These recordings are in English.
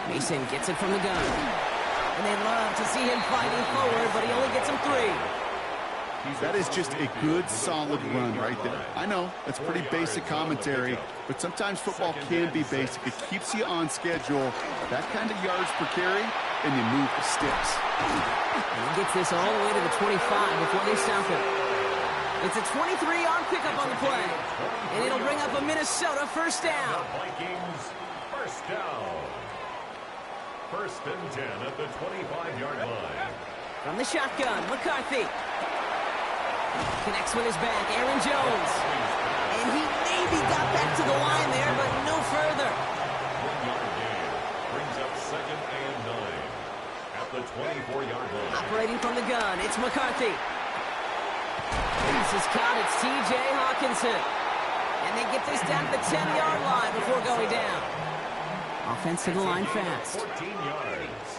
Mason gets it from the gun. And they love to see him fighting forward, but he only gets him 3. That is just a good, solid run right there. I know, that's pretty basic commentary, but sometimes football can be basic. It keeps you on schedule. That kind of yards per carry, and you move the sticks. And he gets this all the way to the 25 before they stop him. It's a 23-yard pickup on the play, and it'll bring up a Minnesota first down. Vikings first down. 1st and 10 at the 25-yard line. From the shotgun, McCarthy. Connects with his back, Aaron Jones. And he maybe got back to the line there, but no further. 1-yard gain brings up 2nd and 9 at the 24-yard line. Operating from the gun, it's McCarthy. Pass is caught, it's T.J. Hawkinson. And they get this down to the 10-yard line before going down. Offense to the line fast. 14 yards.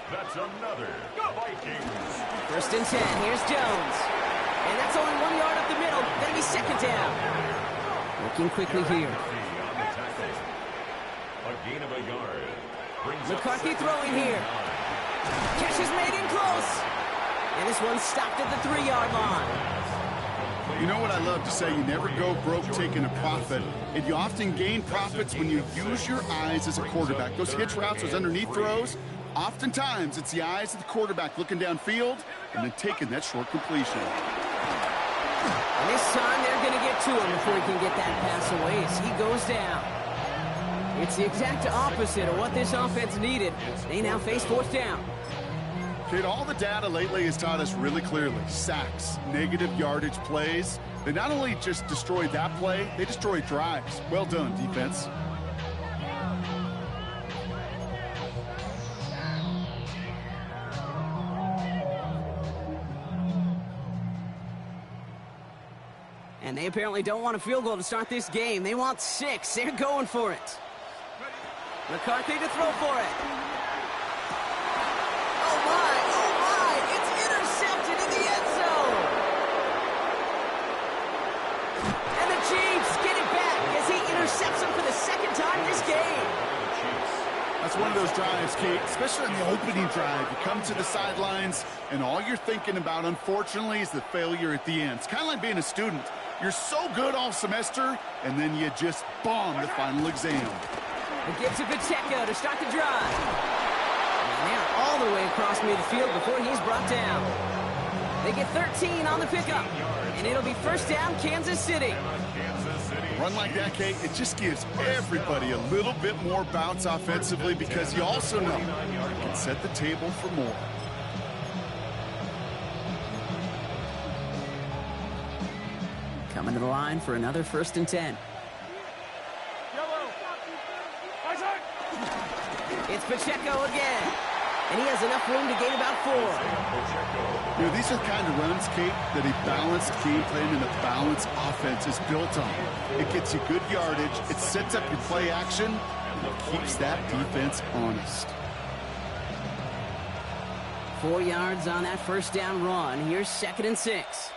That's another Vikings. 1st and 10, here's Jones. And that's only 1 yard up the middle. Gonna be 2nd down. Working quickly here. A gain of a yard. McCarthy throwing here. Catch is made in close. And this one's stopped at the 3-yard line. You know what I love to say? You never go broke taking a profit, and you often gain profits when you use your eyes as a quarterback. Those hitch routes, those underneath throws, oftentimes it's the eyes of the quarterback looking downfield and then taking that short completion. And this time they're going to get to him before he can get that pass away as he goes down. It's the exact opposite of what this offense needed. They now face 4th down. Kid, all the data lately has taught us really clearly, sacks, negative yardage plays, they not only just destroy that play, they destroy drives. Well done, defense. And they apparently don't want a field goal to start this game. They want 6. They're going for it. McCarthy to throw for it. Oh my, it's intercepted in the end zone. And the Chiefs get it back as he intercepts him for the 2nd time this game. That's one of those drives, Kate, especially on the opening drive. You come to the sidelines, and all you're thinking about, unfortunately, is the failure at the end. It's kind of like being a student. You're so good all semester, and then you just bomb the final exam. It gives to Pacheco to start the drive. And they're all the way across midfield before he's brought down. They get 13 on the pickup, and it'll be 1st down, Kansas City. A run like that, Kate, it just gives everybody a little bit more bounce offensively because you also know you can set the table for more. Coming to the line for another 1st and 10. It's Pacheco again. And he has enough room to gain about 4. You know, these are the kind of runs, Kate, that a balanced game plan and a balanced offense is built on. It gets you good yardage, it sets up your play action, and it keeps that defense honest. 4 yards on that 1st down run. Here's 2nd and 6.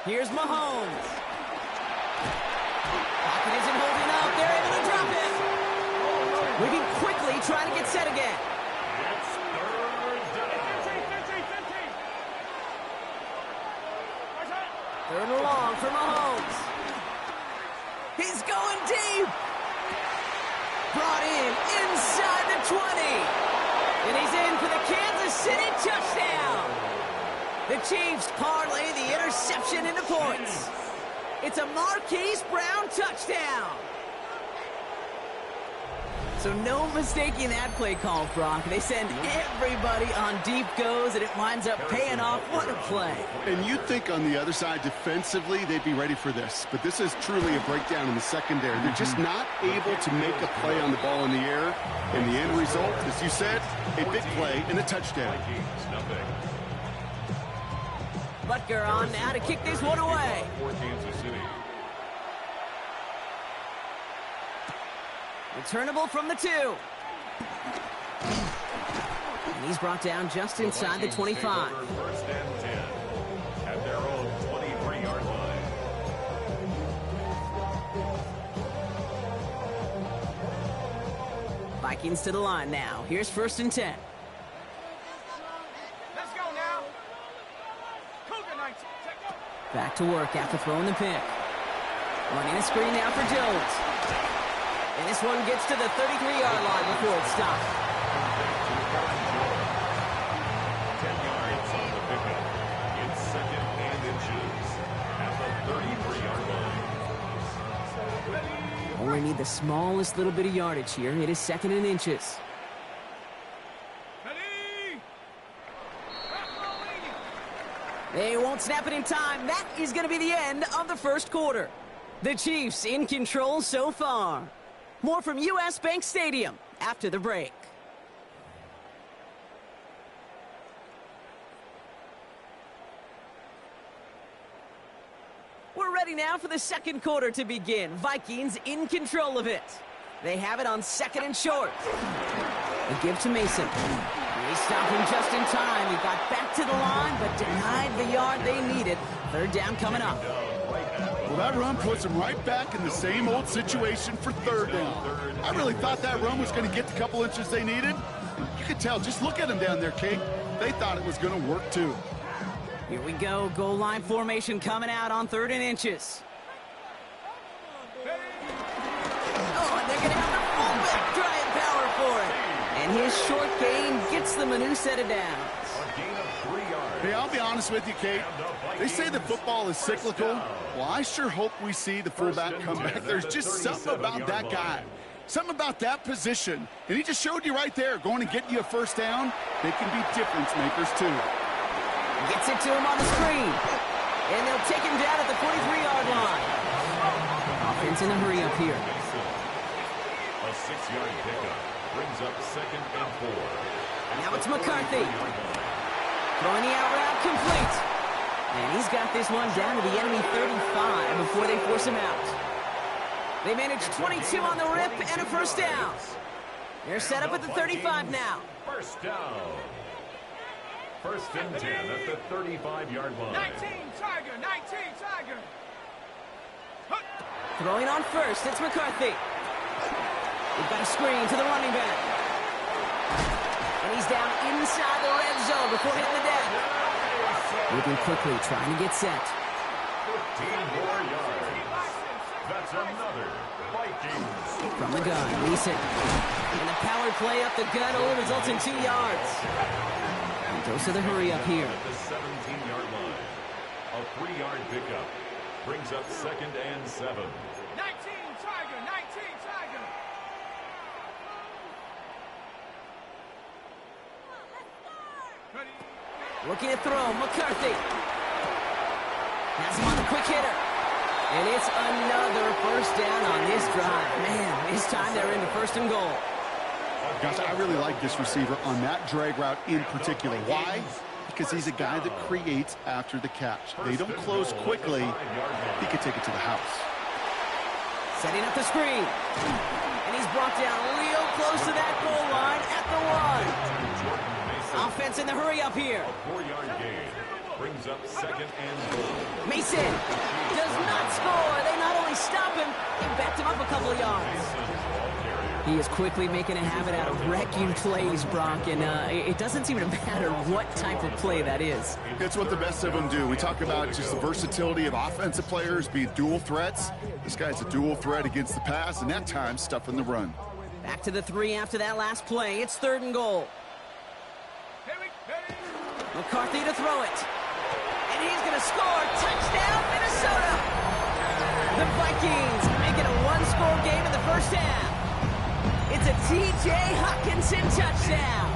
Here's Mahomes. Pocket isn't holding up. They're able to drop it. Moving quickly, trying to get set again. It's 3rd down. 3rd and long for Mahomes. He's going deep. Brought in inside the 20. And he's in for the Kansas City touchdown. The Chiefs parlay the interception into points. It's a Marquise Brown touchdown. So no mistaking that play call, Brock. They send everybody on deep goes, and it winds up paying off. What a play. And you'd think on the other side, defensively, they'd be ready for this. But this is truly a breakdown in the secondary. They're just not able to make a play on the ball in the air. And the end result, as you said, a big play and a touchdown. Butker on now to kick this one away. For Kansas City. Returnable from the 2. And he's brought down just inside the 25. 1st and 10 at their own 23-yard line. Vikings to the line now. Here's 1st and 10. Let's go now. Cougar 19. Back to work after throwing the pick. Running a screen now for Jones. And this one gets to the 33-yard line before it's stopped. 10 yards on the pickup. It's 2nd and inches at the 33-yard line. Only need the smallest little bit of yardage here. It is 2nd and inches. They won't snap it in time. That is going to be the end of the 1st quarter. The Chiefs in control so far. More from U.S. Bank Stadium after the break. We're ready now for the 2nd quarter to begin. Vikings in control of it. They have it on 2nd and short. They give to Mason. They stop him just in time. He got back to the line, but denied the yard they needed. 3rd down coming up. Well, that run puts him right back in the same old situation for 3rd down. I really thought that run was going to get the couple inches they needed. You could tell, just look at them down there, Kate. They thought it was going to work too. Here we go. Goal line formation coming out on 3rd and inches. Oh, and they're going to have the fullback trying power for it. And his short gain gets them a new set of downs. A gain of 3 yards. Hey, I'll be honest with you, Kate. They say that football is cyclical. Well, I sure hope we see the fullback come back. There's just something about that guy. Something about that position. And he just showed you right there, going and getting you a 1st down. They can be difference makers, too. Gets it to him on the screen. And they'll take him down at the 43-yard line. Offense in a hurry up here. A 6-yard pickup brings up 2nd and 4. Now it's McCarthy. Throwing the out route complete. And he's got this one down to the enemy 35 before they force him out. They manage 22 on the rip and a 1st down. They're set up at the 35 now. 1st down. 1st and 10 at the 35-yard line. 19 Tiger, 19 Tiger. Throwing on 1st, it's McCarthy. They've got a screen to the running back. And he's down inside the red zone before hitting the deck. Moving quickly, trying to get set. 15 more yards. That's another Vikings. From the gun, Mason. And the power play up the gut only results in 2 yards. And goes to the hurry up here. At the 17-yard line. A 3-yard pickup brings up 2nd and 7. 19 Tiger, 19 Tiger. Looking to throw, McCarthy. Has him on the quick hitter. And it's another 1st down on this drive. Man, this time they're into 1st and goal. Gosh, I really like this receiver on that drag route in particular. Why? Because he's a guy that creates after the catch. They don't close quickly. He could take it to the house. Setting up the screen. And he's brought down real close to that goal line at the 1. Offense in the hurry up here. A 4-yard gain brings up 2nd and goal. Mason does not score. They not only stop him, they backed him up a couple of yards. He is quickly making a habit out of wrecking plays, Brock, and it doesn't seem to matter what type of play that is. It's what the best of them do. We talk about just the versatility of offensive players being dual threats. This guy's a dual threat against the pass, and at times stuffing the run. Back to the 3 after that last play. It's 3rd and goal. McCarthy to throw it. And he's going to score. Touchdown, Minnesota! The Vikings make it a 1-score game in the 1st half. It's a T.J. Hockenson touchdown.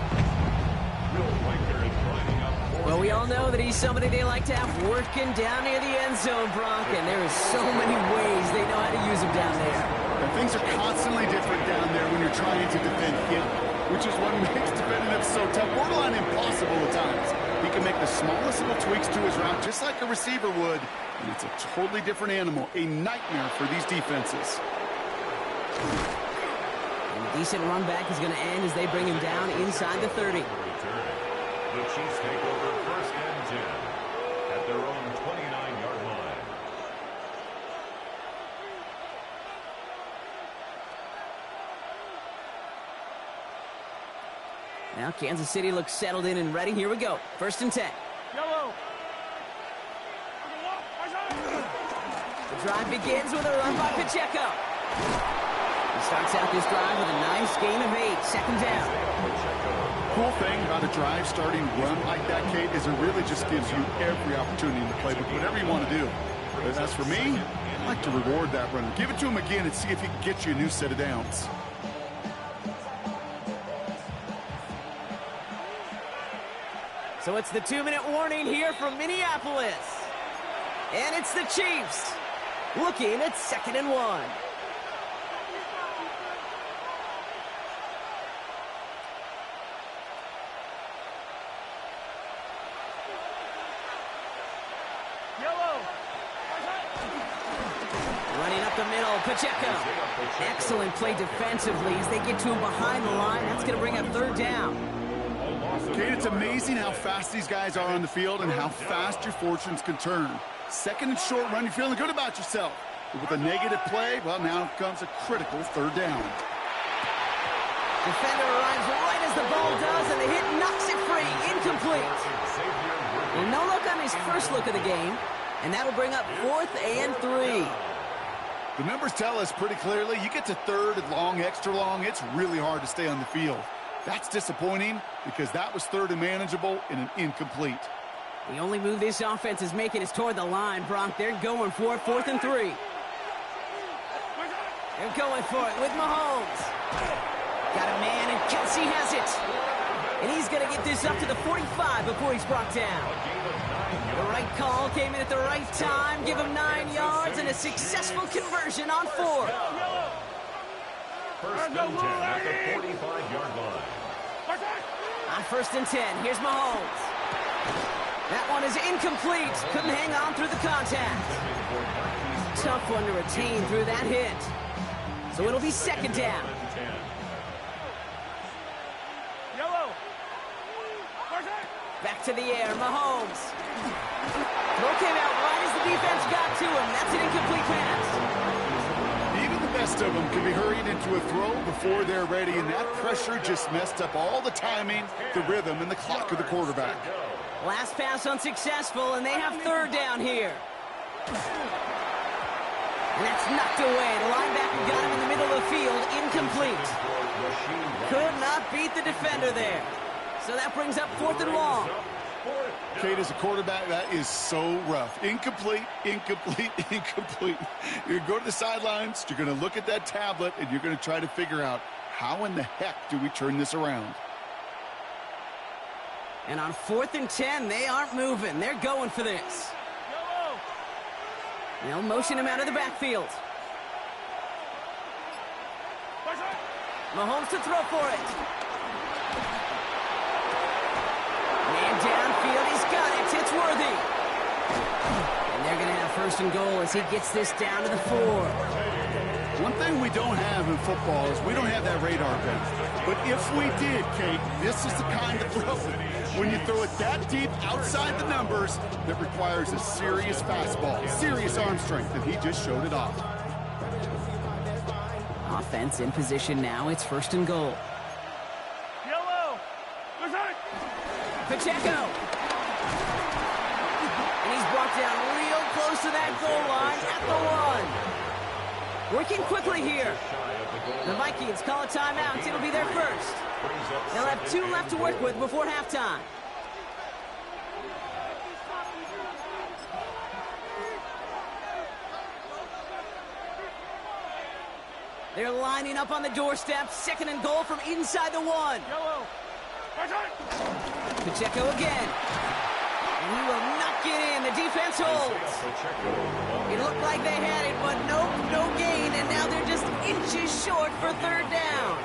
Well, we all know that he's somebody they like to have working down near the end zone, Brock, and there is so many ways they know how to use him down there. And things are constantly different down there when you're trying to defend him, which is what makes defending him so tough, borderline impossible at times. He can make the smallest little tweaks to his route, just like a receiver would, and it's a totally different animal, a nightmare for these defenses. And a decent run back is going to end as they bring him down inside the 30. The Chiefs take over 1st and 10 at their own 29-yard line. Now Kansas City looks settled in and ready. Here we go. 1st and 10. Yellow. The drive begins with a run by Pacheco. He starts out this drive with a nice gain of 8. 2nd down. Cool thing about a drive starting run like that, Kate, is it really just gives you every opportunity in the playbook, whatever you want to do. But as for me, I like to reward that runner. Give it to him again and see if he can get you a new set of downs. So it's the 2-minute warning here from Minneapolis. And it's the Chiefs looking at 2nd and 1. Yellow. Running up the middle, Pacheco. Excellent play defensively as they get to him behind the line. That's going to bring up 3rd down. Kate, it's amazing how fast these guys are on the field and how fast your fortunes can turn. 2nd and short run, you're feeling good about yourself. But with a negative play, well, now comes a critical 3rd down. Defender arrives right as the ball does, and the hit knocks it free. Incomplete. Well, no look on his first look of the game, and that'll bring up 4th and 3. The numbers tell us pretty clearly, you get to 3rd and long, extra long, it's really hard to stay on the field. That's disappointing because that was 3rd and manageable and an incomplete. The only move this offense is making is toward the line, Bronk. They're going for it, 4th and 3. They're going for it with Mahomes. Got a man, and Kelsey has it. And he's going to get this up to the 45 before he's brought down. The right call came in at the right time. Give him 9 yards and a successful conversion on 4th. 1st and 10 at the 45-yard line. On 1st and 10, here's Mahomes. That one is incomplete. Couldn't hang on through the contact. Tough one to retain through that hit. So it'll be 2nd down. Yellow. Back to the air, Mahomes. Throw came out right as the defense got to him. That's an incomplete pass. Even the best of them can be hurried into a throw before they're ready, and that pressure just messed up all the timing, the rhythm, and the clock of the quarterback. Last pass unsuccessful, and they have 3rd down here. And that's knocked away. The linebacker got him in the middle of the field. Incomplete. Could not beat the defender there. So that brings up 4th and long. Kate, as a quarterback, that is so rough. Incomplete, incomplete, incomplete. You're going to go to the sidelines, you're going to look at that tablet, and you're going to try to figure out how in the heck do we turn this around. And on 4th and 10, they aren't moving. They're going for this. They'll motion him out of the backfield. Mahomes to throw for it. Man downfield, he's got it. It's Worthy. And they're going to have 1st and goal as he gets this down to the 4. One thing we don't have in football is we don't have that radar gun. But if we did, Kate, this is the kind of throw. When you throw it that deep outside the numbers, that requires a serious fastball, serious arm strength, and he just showed it off. Offense in position now. It's 1st and goal. Yellow. Pacheco. And he's brought down real close to that goal line at the 1. Working quickly here. The Vikings call a timeout. It'll be their first. They'll have 2 left to work with before halftime. They're lining up on the doorstep. 2nd and goal from inside the 1. Yellow. Pacheco again. And he will not get in. The defense holds. It looked like they had it, but nope, no gain. And now they're just inches short for 3rd down.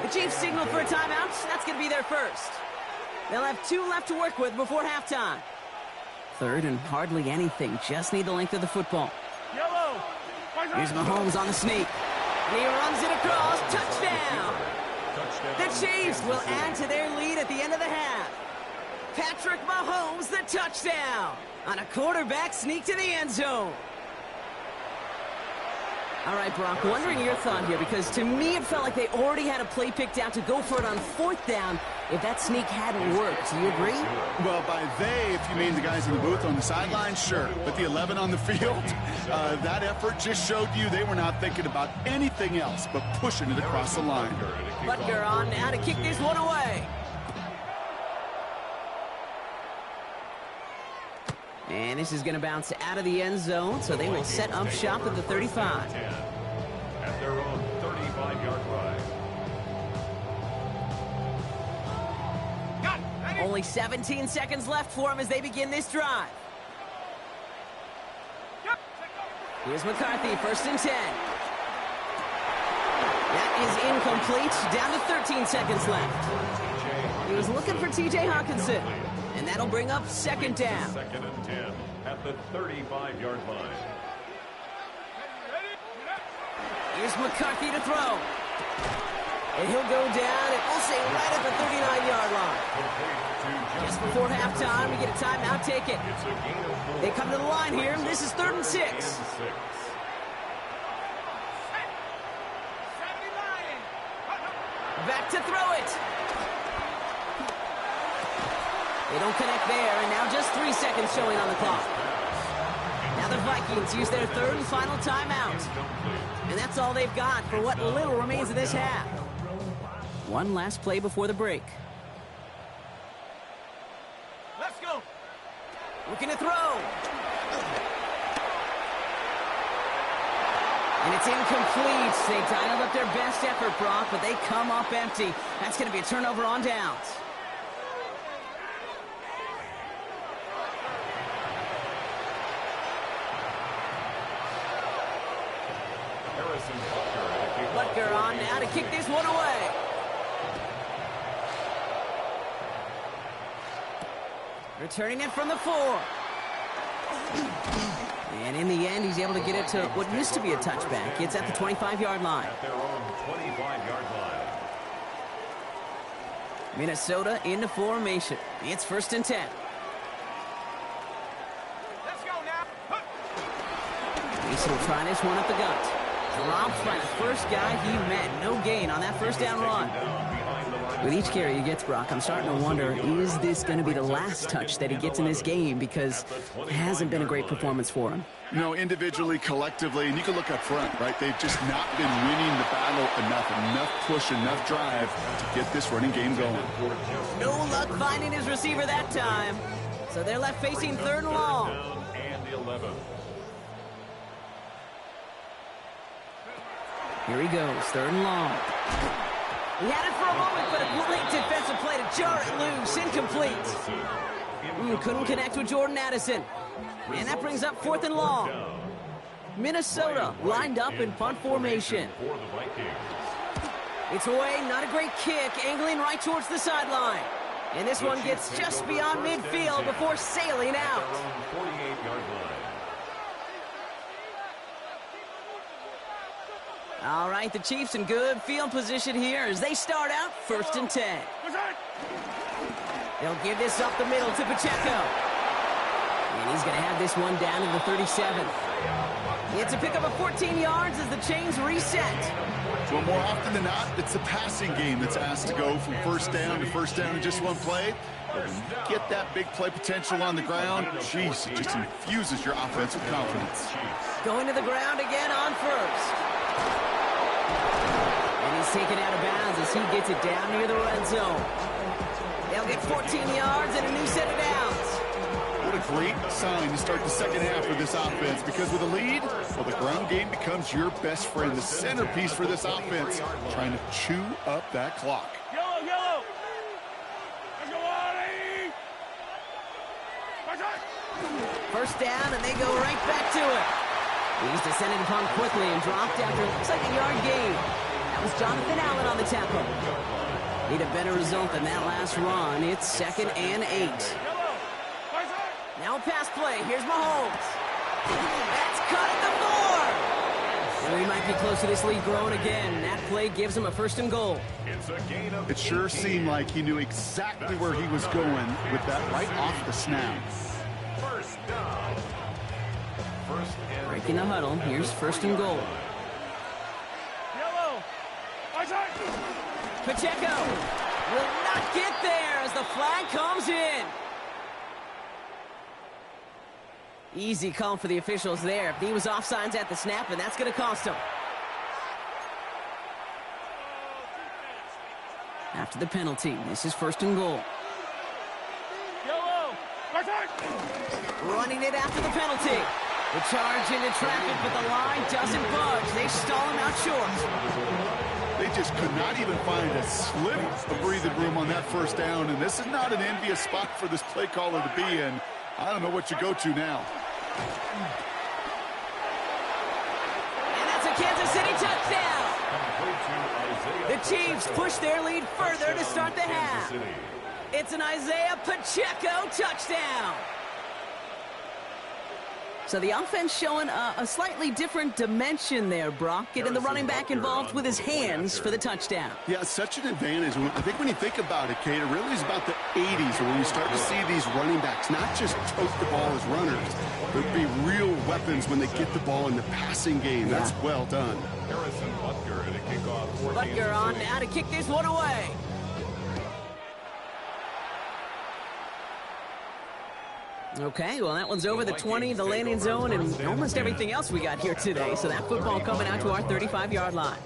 The Chiefs signal for a timeout. That's going to be their first. They'll have 2 left to work with before halftime. 3rd and hardly anything. Just need the length of the football. Yellow. Here's Mahomes on the sneak. And he runs it across. Touchdown. The Chiefs will add to their lead at the end of the half. Patrick Mahomes, the touchdown on a quarterback sneak to the end zone. All right, Brock, wondering your thought here, because to me it felt like they already had a play picked out to go for it on 4th down if that sneak hadn't worked. Do you agree? Well, by they, if you mean the guys in the booth on the sideline, sure. But the 11 on the field, that effort just showed you they were not thinking about anything else but pushing it across the line. Butker on now to kick this one away. And this is going to bounce out of the end zone, so they will set up shop at the 35. At their own 35-yard line. Only 17 seconds left for them as they begin this drive. Here's McCarthy, 1st and 10. That is incomplete, down to 13 seconds left. He was looking for T.J. Hawkinson, and that'll bring up 2nd down. 2nd and 10 at the 35-yard line. Here's McCarthy to throw. And he'll go down, and we'll say right at the 39-yard line. Just before halftime, we get a timeout, take it. They come to the line here, and this is 3rd and 6. Back to throw it. They don't connect there, and now just 3 seconds showing on the clock. Now the Vikings use their 3rd and final timeout. And that's all they've got for what little remains of this half. One last play before the break. Let's go. Looking to throw. And it's incomplete. They dialed up their best effort, Brock, but they come up empty. That's going to be a turnover on downs. Butker on now to kick this one away. Returning it from the 4. And in the end, he's able to get it to what used to be a touchback. It's at the 25-yard line. At their own 25-yard line. Minnesota into formation. It's 1st and 10. Let's go now. Mason will try this one up the gut. Dropped by the first guy he met. No gain on that 1st down run. With each carry he gets, Brock, I'm starting to wonder, is this going to be the last touch that he gets in this game? Because it hasn't been a great performance for him. You know, individually, collectively, and you can look up front, right? They've just not been winning the battle enough push, enough drive to get this running game going. No luck finding his receiver that time. So they're left facing 3rd and long. And 11. Here he goes, 3rd and long. He had it for a moment, but a great defensive play to jar it loose. Incomplete. Couldn't connect with Jordan Addison. And that brings up 4th and long. Minnesota lined up in punt formation. It's away, not a great kick, angling right towards the sideline. And this one gets just beyond midfield before sailing out. 48-yard line. All right, the Chiefs in good field position here as they start out 1st and 10. They'll give this up the middle to Pacheco. And he's going to have this one down to the 37. It's a pickup of 14 yards as the chains reset. Well, more often than not, it's the passing game that's asked to go from 1st down to 1st down in just one play. But when you get that big play potential on the ground, jeez, it just infuses your offense with confidence. Going to the ground again on 1st. And he's taken out of bounds as he gets it down near the red zone. They'll get 14 yards and a new set of downs. What a great sign to start the 2nd half for this offense, because with a lead, well, the ground game becomes your best friend, the centerpiece for this offense, trying to chew up that clock. Yellow, yellow. Let's go, Artie. 1st down, and they go right back to it. He's descended upon quickly and dropped after looks like a yard gain. That was Jonathan Allen on the tackle. Need a better result than that last run. It's 2nd and 8. Now a pass play. Here's Mahomes. That's cut at the 4. And we might be close to this lead growing again. That play gives him a 1st and goal. It sure seemed like he knew exactly where he was going with that right off the snap. 1st down. Breaking the huddle. Here's 1st and goal. Pacheco will not get there as the flag comes in. Easy call for the officials there. He was offsides at the snap, and that's going to cost him. After the penalty, this is 1st and goal. Running it after the penalty. The charge into traffic, but the line doesn't budge. They stall him out short. They just could not even find a sliver of breathing room on that 1st down, and this is not an envious spot for this play caller to be in. I don't know what you go to now. And that's a Kansas City touchdown. The Chiefs push their lead further to start the half. It's an Isaiah Pacheco touchdown. So the offense showing a slightly different dimension there, Brock, getting the running back involved with his hands for the touchdown. Yeah, such an advantage. I think when you think about it, Kate, it really is about the 80s when you start to see these running backs not just tote the ball as runners, but be real weapons when they get the ball in the passing game. Yeah. That's well done. Harrison Butker to kick off for Butker Kansas on City. now to kick this one away. Okay, well, that one's over the 20, the landing zone, and almost everything else we got here today. So that football coming out to our 35-yard line.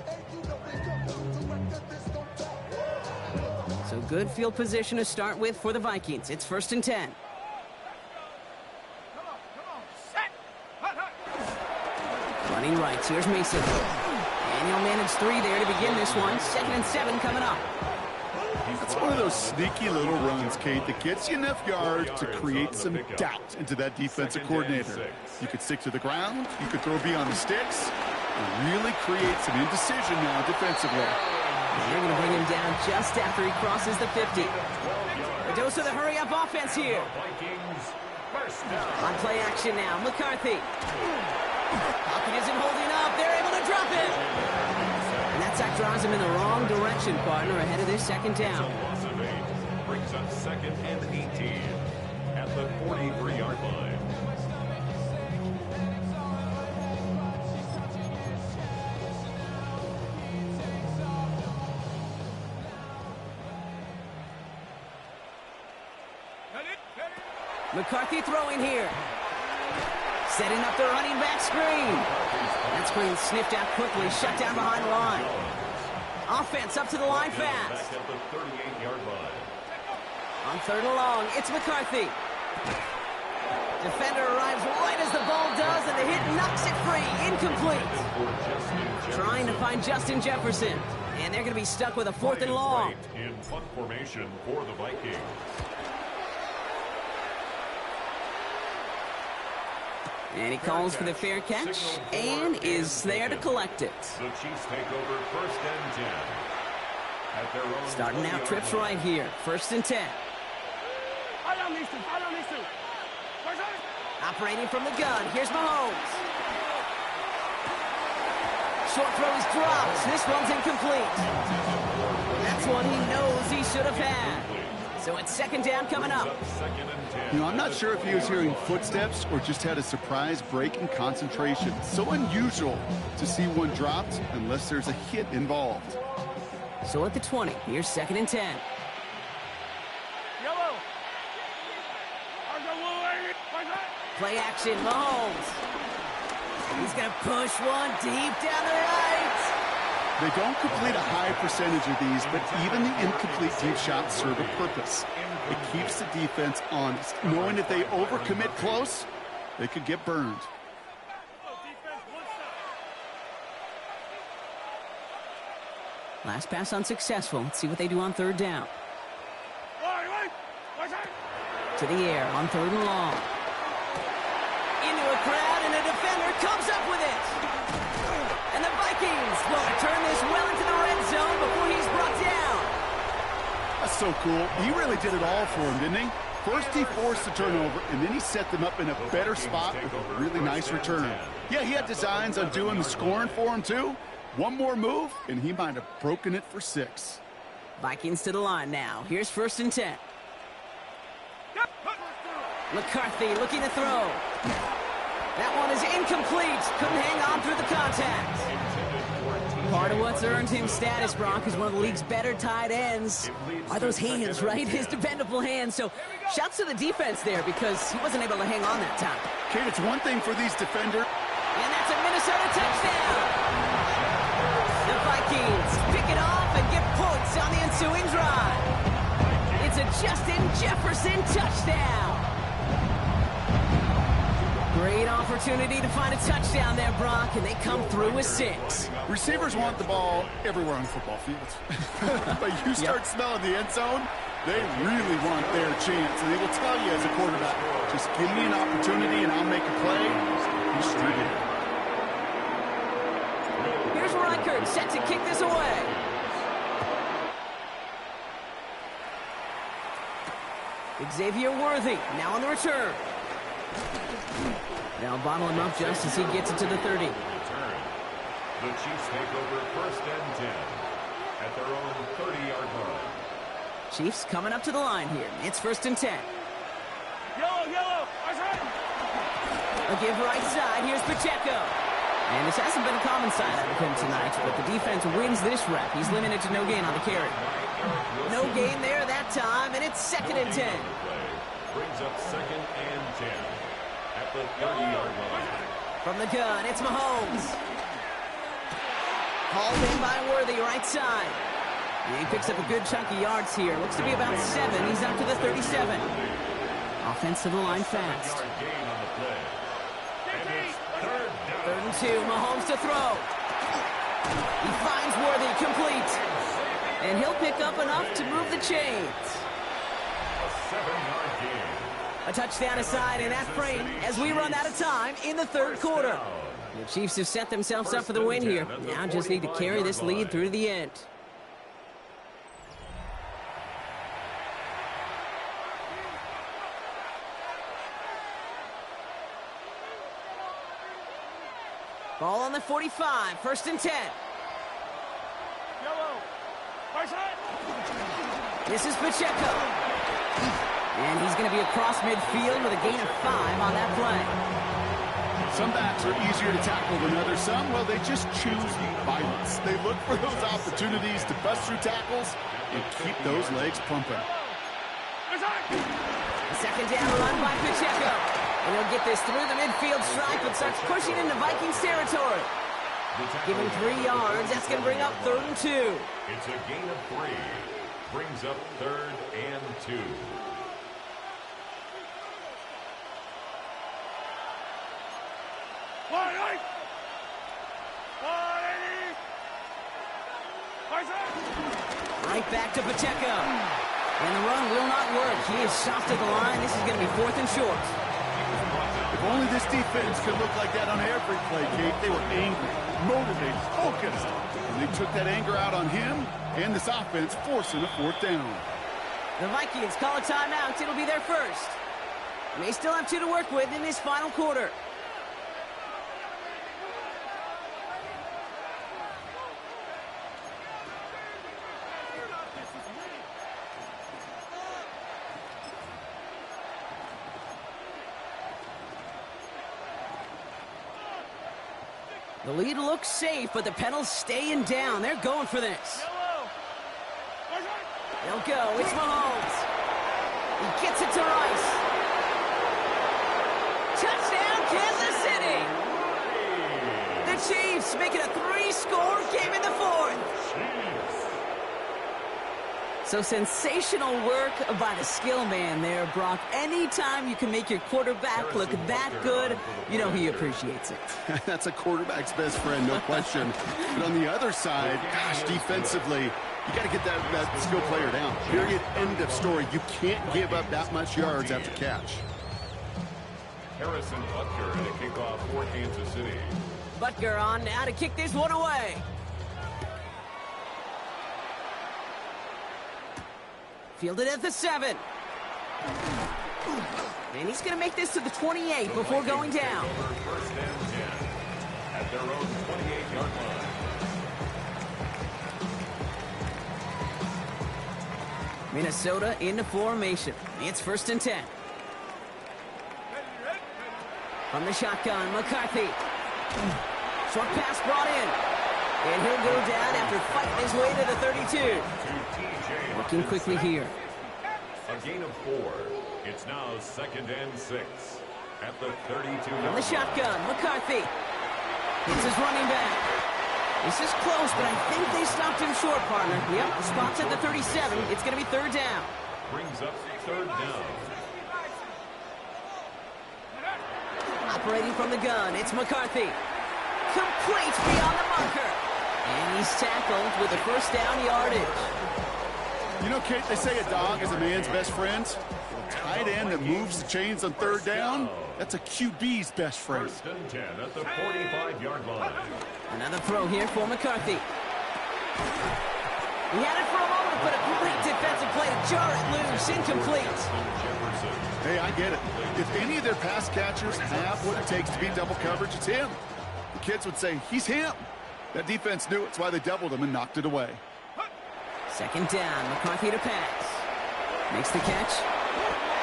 So good field position to start with for the Vikings. It's 1st and 10. Running right. Here's Mason. And he'll manage 3 there to begin this one. 2nd and 7 coming up. It's one of those sneaky little runs, Kate, that gets you enough yards to create some doubt into that defensive coordinator. You could stick to the ground, you could throw beyond the sticks, and really create some indecision now defensively. And they're going to bring him down just after he crosses the 50. A dose of the hurry-up offense here. On play action now, McCarthy. Pocket isn't holding up. They're able to drop it. And that sack drives him in the wrong direction, partner, ahead of this 2nd down. Loss of 8 brings up 2nd and 18 at the 43-yard line. McCarthy throwing here. Setting up the running back screen. That screen sniffed out quickly, shut down behind the line. Offense up to the line fast. Back at the 38-yard line. On 3rd and long, it's McCarthy. Defender arrives right as the ball does, and the hit knocks it free. Incomplete. Trying to find Justin Jefferson. And they're going to be stuck with a 4th and long. In punt formation for the Vikings. And he calls for the fair catch and is there to collect it. The Chiefs take over 1st and 10. At their own Starting out trips right here. 1st and 10. Operating from the gun. Here's Mahomes. Short throw is dropped. This one's incomplete. That's one he knows he should have had. So it's 2nd down coming up. You know, I'm not sure if he was hearing footsteps or just had a surprise break in concentration. So unusual to see one dropped unless there's a hit involved. So at the 20, here's 2nd and 10. Play action, Mahomes. He's going to push one deep down the right. They don't complete a high percentage of these, but even the incomplete deep shots serve a purpose. It keeps the defense honest, knowing if they overcommit close, they could get burned. Last pass unsuccessful. Let's see what they do on 3rd down. To the air on 3rd and long. Into a crowd, and a defender comes up with it. And the Vikings will return this well into the red zone before he's brought down. That's so cool. He really did it all for him, didn't he? First he forced the turnover, and then he set them up in a better spot with a really nice return. Yeah, he had designs on doing the scoring for him, too. One more move, and he might have broken it for 6. Vikings to the line now. Here's 1st and 10. McCarthy looking to throw. That one is incomplete. Couldn't hang on through the contact. Part of what's earned him status, Brock, is one of the league's better tight ends. Are those hands, right? His dependable hands. So shouts to the defense there because he wasn't able to hang on that time. Kate, it's one thing for these defenders. And that's a Minnesota touchdown. The Vikings pick it off and get points on the ensuing drive. It's a Justin Jefferson touchdown. Great opportunity to find a touchdown there, Brock, and they come through with 6. Receivers want the ball everywhere on football fields. But you start smelling the end zone, they really want their chance. And they will tell you as a quarterback, just give me an opportunity and I'll make a play. Distribute it. Here's Reichert set to kick this away. Xavier Worthy now on the return. Now bottle him up just as he gets it to the 30. The Chiefs take over 1st and 10 at their own 30-yard line. Chiefs coming up to the line here. It's 1st and 10. Yellow. Right side. A give right side. Here's Pacheco. And this hasn't been a common side out of him tonight, but the defense wins this rep. He's limited to no gain on the carry. No gain there that time, and it's 2nd and 10. Brings up 2nd and 10 at the 30-yard line. From the gun, it's Mahomes. Hauled in by Worthy, right side. He picks up a good chunk of yards here. Looks to be about 7. He's up to the 37. Offensive line fast. And it's 3rd down. 3rd and 2. Mahomes to throw. He finds Worthy, complete. And he'll pick up enough to move the chains. A 7-yard gain. A touchdown aside in that frame as we run out of time in the 3rd quarter. The Chiefs have set themselves up for the win here. Now just need to carry this lead through to the end. Ball on the 45, 1st and 10. Yellow. Right side. This is Pacheco. And he's going to be across midfield with a gain of 5 on that play. Some backs are easier to tackle than others. Some, well, they just choose violence. They look for those opportunities to bust through tackles and keep those legs pumping. Right side. A 2nd down run by Pacheco. And he'll get this through the midfield stripe and starts pushing into Vikings territory. Give him 3 yards. That's going to bring up 3rd and 2. It's a gain of 3. Brings up 3rd and 2. Right. 180. Right side. Right back to Pacheco. And the run will not work. He is soft at the line. This is going to be 4th and short. If only this defense could look like that on every play, Kate. They were angry, motivated, focused. And they took that anger out on him and this offense, forcing a 4th down. The Vikings call a timeout. It'll be their first. And they still have 2 to work with in this final quarter. The lead looks safe, but the pedals staying down. They're going for this. Yellow. Right side. They'll go. It's Mahomes. He gets it to Rice. Touchdown, Kansas City. The Chiefs make it a 3-score game in the 4th. So sensational work by the skill man there, Brock. Anytime you can make your quarterback look that good, you know he appreciates it. That's a quarterback's best friend, no question. But on the other side, gosh, defensively, you got to get that skill player down. Period. End of story. You can't give up that much yards after catch. Harrison Butker in a kickoff for Kansas City. Butker on now to kick this one away. Fielded at the 7. And he's going to make this to the 28 before going down. 1st and 10 at their own 28-yard line. Minnesota into formation. It's 1st and 10. From the shotgun, McCarthy. Short pass brought in. And he'll go down after fighting his way to the 32. Working quickly here. A gain of 4. It's now 2nd and 6 at the 32. On the shotgun, McCarthy. It's his running back. This is close, but I think they stopped him short, partner. Yep, the spot's at the 37. It's going to be 3rd down. Brings up 3rd down. Operating from the gun, it's McCarthy. Complete beyond the marker. And he's tackled with a 1st down yardage. You know, Kate, they say a dog is a man's best friend. A tight end that moves the chains on 3rd down, that's a QB's best friend. 1st and 10 at the 45-yard line. Another throw here for McCarthy. He had it for a moment, but a great defensive play to jar it loose. Incomplete. Hey, I get it. If any of their pass catchers have what it takes to beat double coverage, it's him. The kids would say, he's him. That defense knew it's why they doubled him and knocked it away. 2nd down, McCarthy to pass. Makes the catch.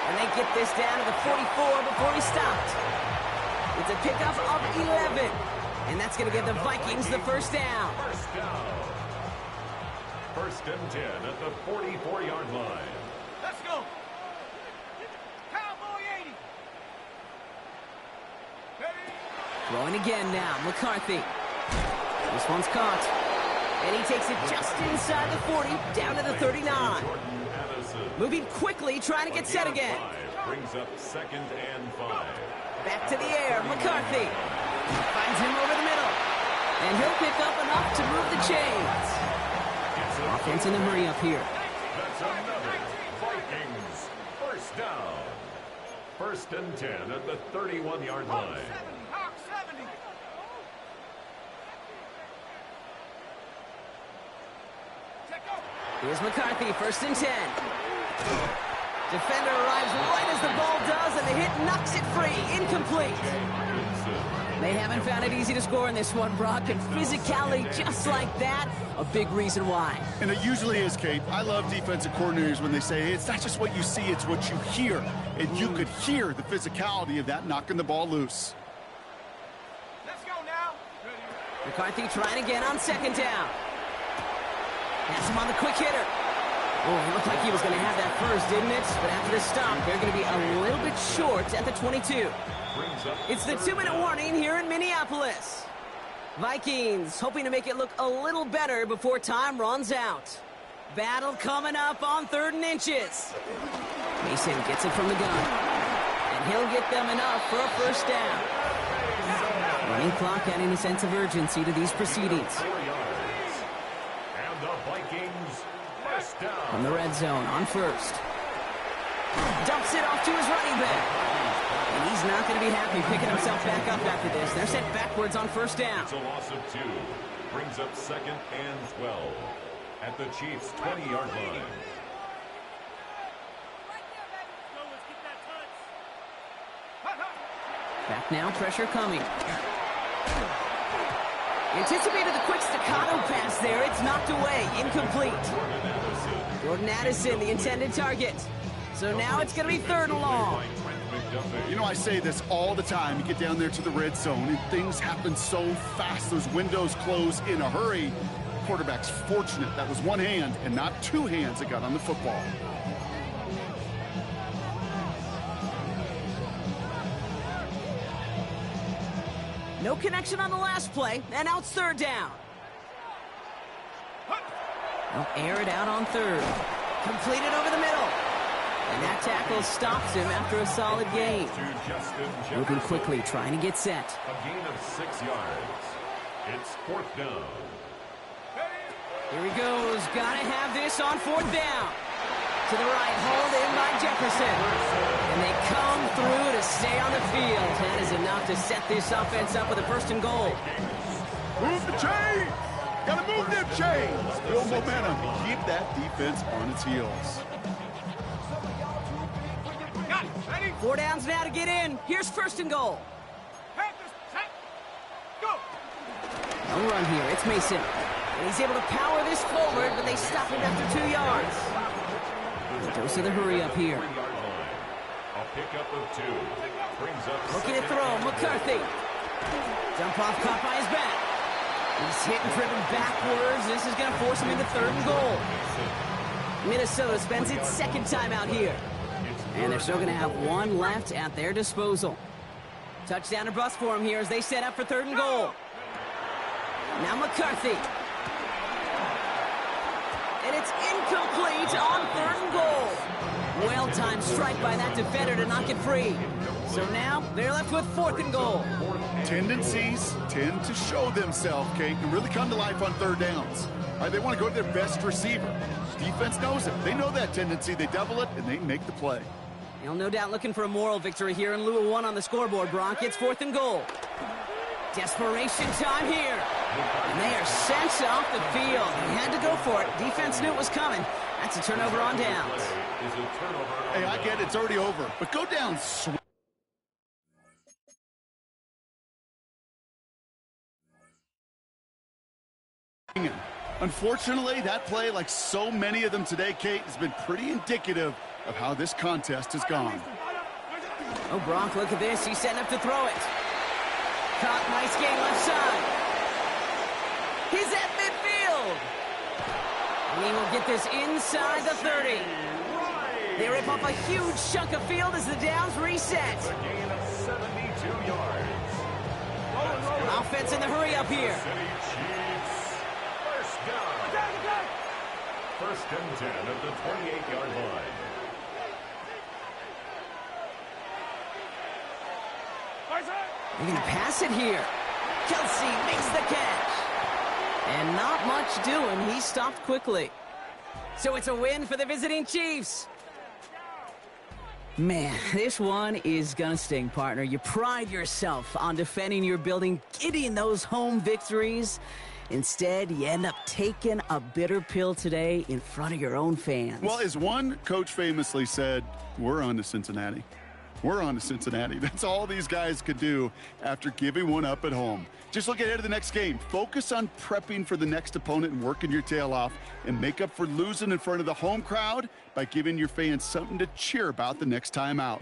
And they get this down to the 44 before he stopped. It's a pickup of 11. And that's going to give the Vikings the 1st down. 1st down. 1st and 10 at the 44-yard line. Let's go. Cowboy 80. Throwing again now, McCarthy. This one's caught. And he takes it just inside the 40, down to the 39. Moving quickly, trying to get set again. Brings up 2nd and 5. Back to the air, McCarthy. Finds him over the middle. And he'll pick up enough to move the chains. Offense in the hurry up here. That's another Vikings 1st down. 1st and 10 at the 31-yard line. Hawk 70. Here's McCarthy, 1st and 10. Defender arrives right as the ball does, and the hit knocks it free. Incomplete. They haven't found it easy to score in this one, Brock, and physicality just like that, a big reason why. And it usually is, Kate. I love defensive coordinators when they say, hey, it's not just what you see, it's what you hear. And you could hear the physicality of that knocking the ball loose. Let's go now. McCarthy trying again on 2nd down. Has him on the quick hitter. Oh, it looked like he was going to have that first, didn't it? But after the stop, they're going to be a little bit short at the 22. It's the 2-minute warning here in Minneapolis. Vikings hoping to make it look a little better before time runs out. Battle coming up on 3rd and inches. Mason gets it from the gun. And he'll get them enough for a 1st down. Running clock adding a sense of urgency to these proceedings. And the Vikings 1st down. From the red zone on 1st. Dumps it off to his running back. And he's not going to be happy picking himself back up after this. They're set backwards on 1st down. It's a loss of 2. Brings up 2nd and 12 at the Chiefs' 20-yard line. Back now, pressure coming. Anticipated the quick staccato pass there. It's knocked away. Incomplete. Jordan Addison, the intended target. So now it's going to be 3rd and long. You know, I say this all the time. You get down there to the red zone, and things happen so fast. Those windows close in a hurry. Quarterback's fortunate. That was one hand and not 2 hands that got on the football. No connection on the last play, and now it's 3rd down. They'll air it out on 3rd. Completed over the middle. And that tackle stops him after a solid gain. Moving quickly, trying to get set. A gain of 6 yards. It's 4th down. Here he goes. Gotta have this on 4th down. To the right, hauled in by Jefferson. And they come through to stay on the field. That is enough to set this offense up with a 1st and goal. Move the chains! Gotta move them chains! Build momentum. Keep that defense on its heels. 4 downs now to get in. Here's 1st and goal. Go. No run here. It's Mason. And he's able to power this forward, but they stop him after 2 yards. A dose of the hurry up here. A pickup of 2. Brings up Looking to throw. McCarthy. Dump off caught by his back. He's hit and driven backwards. This is going to force him into 3rd and goal. Minnesota spends its second time out here. And they're still going to have one left at their disposal. Touchdown or bust for him here as they set up for 3rd and goal. Now McCarthy. And it's incomplete on 3rd and goal. Well-timed strike by that defender to knock it free. So now they're left with 4th and goal. Tendencies tend to show themselves, Kate, and really come to life on 3rd downs. They want to go to their best receiver. Defense knows it. They know that tendency. They double it, and they make the play. He'll no doubt looking for a moral victory here in lieu of one on the scoreboard, Bronk. It's 4th and goal. Desperation time here. And they are sent off the field. They had to go for it. Defense knew it was coming. That's a turnover on downs. Hey, I get it. It's already over. But go down Unfortunately, that play, like so many of them today, Kate, has been pretty indicative of how this contest has gone. Oh, Bronk, look at this. He's setting up to throw it. Caught, nice game left side. He's at midfield. And he will get this inside the 30. They rip off a huge chunk of field as the downs reset. A gain of 72 yards. Offense in the hurry up here. First and 10 at the 28-yard line. They're going to pass it here. Kelsey makes the catch. And not much doing. He stopped quickly. So it's a win for the visiting Chiefs. Man, this one is going to sting, partner. You pride yourself on defending your building, getting those home victories. Instead, you end up taking a bitter pill today in front of your own fans. Well, as one coach famously said, we're on to Cincinnati. We're on to Cincinnati. That's all these guys could do after giving one up at home. Just look ahead to the next game. Focus on prepping for the next opponent and working your tail off, and make up for losing in front of the home crowd by giving your fans something to cheer about the next time out.